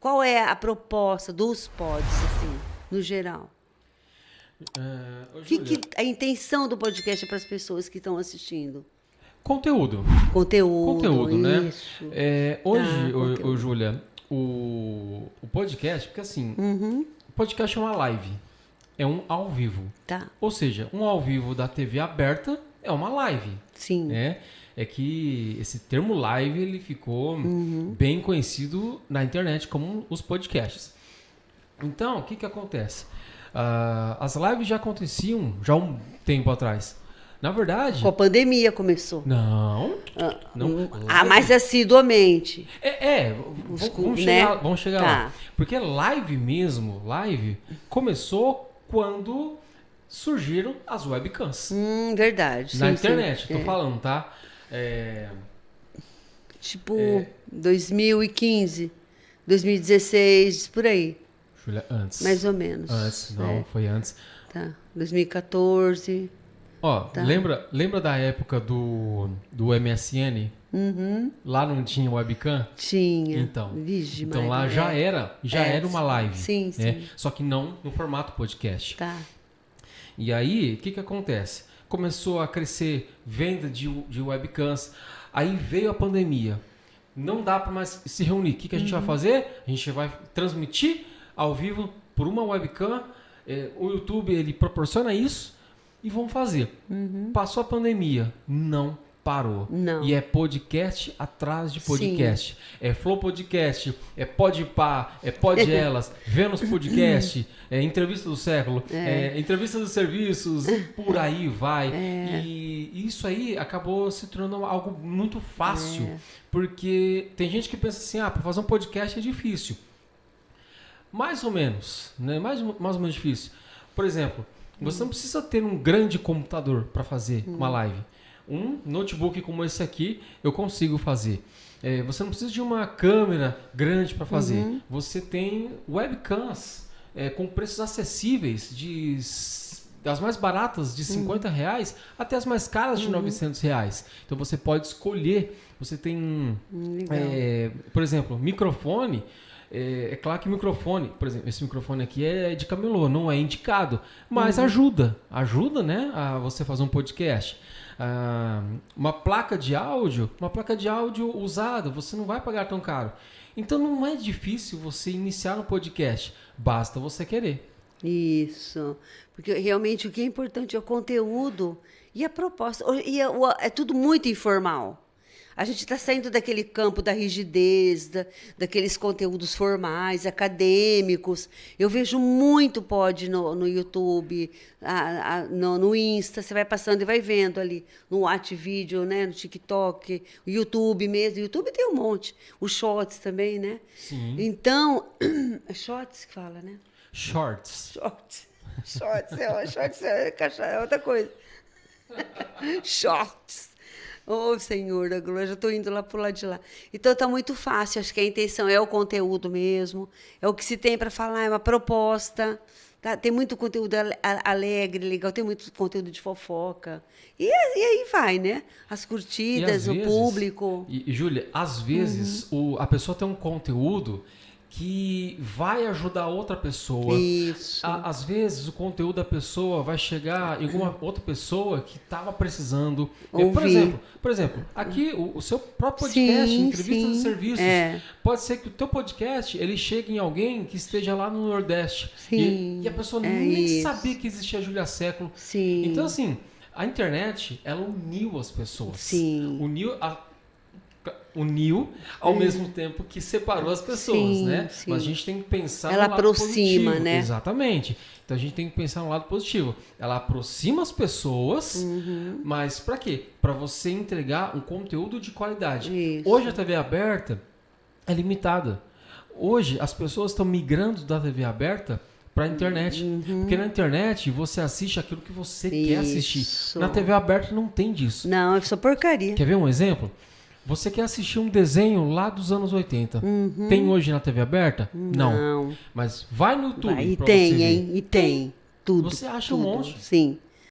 Qual é a proposta dos pods, assim, no geral? A intenção do podcast é para as pessoas que estão assistindo? Conteúdo, né? Isso. Hoje, Júlia, o podcast, porque assim, o podcast é uma live, é um ao vivo. Tá. Ou seja, um ao vivo da TV aberta é uma live. Sim. Né? É que esse termo live ele ficou bem conhecido na internet como os podcasts. Então, o que acontece? As lives já aconteciam já há um tempo atrás. Na verdade... Com a pandemia começou. Não. Mais assiduamente. Vamos chegar lá. Porque live mesmo, começou quando surgiram as webcams. Verdade. Na internet, tô falando, tá? 2015, 2016, por aí. Júlia, antes. Mais ou menos. Antes, não, foi antes. Tá, 2014. Tá. Lembra da época do MSN? Lá não tinha webcam? Tinha. Então lá já era uma live. Sim, né? sim. Só que não no formato podcast. Tá. E aí, o que acontece? Começou a crescer venda de webcams. Aí veio a pandemia. Não dá para mais se reunir. O que a gente vai fazer? A gente vai transmitir ao vivo por uma webcam. O YouTube ele proporciona isso e vamos fazer. Passou a pandemia. Não parou. Não. E é podcast atrás de podcast. Sim. É Flow Podcast, é Podpah, é Podelas, Vênus Podcast, Entrevista do Século, Entrevista dos Serviços, por aí vai. E isso aí acabou se tornando algo muito fácil, porque tem gente que pensa assim, para fazer um podcast é difícil. Mais ou menos, né? Mais ou menos difícil. Por exemplo, você não precisa ter um grande computador para fazer uma live. Um notebook como esse aqui, eu consigo fazer. Você não precisa de uma câmera grande para fazer. Você tem webcams com preços acessíveis, das mais baratas de R$50 até as mais caras de R$900. Então você pode escolher. Você tem, por exemplo, microfone. É claro que microfone, por exemplo, esse microfone aqui é de camelô, não é indicado, mas ajuda, né, a você fazer um podcast. Uma placa de áudio usada, você não vai pagar tão caro. Então não é difícil você iniciar um podcast, basta você querer. Isso, porque realmente o que é importante é o conteúdo e a proposta, é tudo muito informal. A gente está saindo daquele campo da rigidez, daqueles conteúdos formais, acadêmicos. Eu vejo muito pod no YouTube, no Insta, você vai passando e vai vendo ali, no WatchVideo, né, no TikTok, o YouTube mesmo. O YouTube tem um monte. Os Shorts também, né? Sim. Então, é Shorts que fala, né? Shorts é outra coisa. Shorts. Oh, Senhor da glória, já estou indo lá para o lado de lá. Então está muito fácil, acho que a intenção é o conteúdo mesmo, é o que se tem para falar, é uma proposta. Tá? Tem muito conteúdo alegre, legal, tem muito conteúdo de fofoca. E aí vai, né? As curtidas, o público. E Júlia, às vezes a pessoa tem um conteúdo que vai ajudar outra pessoa. Isso. Às vezes o conteúdo da pessoa vai chegar em alguma outra pessoa que estava precisando. Por exemplo, aqui o seu próprio podcast, Entrevista dos Serviços, pode ser que o teu podcast ele chegue em alguém que esteja lá no Nordeste. E a pessoa nem sabia que existia a Júlia Século. Sim. Então, assim, a internet, ela uniu as pessoas. Sim. Uniu ao mesmo tempo que separou as pessoas, né? Sim. Mas a gente tem que pensar ela no lado aproxima, positivo. né? Exatamente. Então a gente tem que pensar no lado positivo. Ela aproxima as pessoas, mas para quê? Para você entregar um conteúdo de qualidade. Isso. Hoje a TV aberta é limitada. Hoje as pessoas estão migrando da TV aberta para a internet. Porque na internet você assiste aquilo que você quer assistir. Na TV aberta não tem disso. Não, é só porcaria. Quer ver um exemplo? Você quer assistir um desenho lá dos anos 80. Tem hoje na TV aberta? Não. Mas vai no YouTube. E tem, hein? E tem. Tudo. Você acha tudo. um monte. Sim.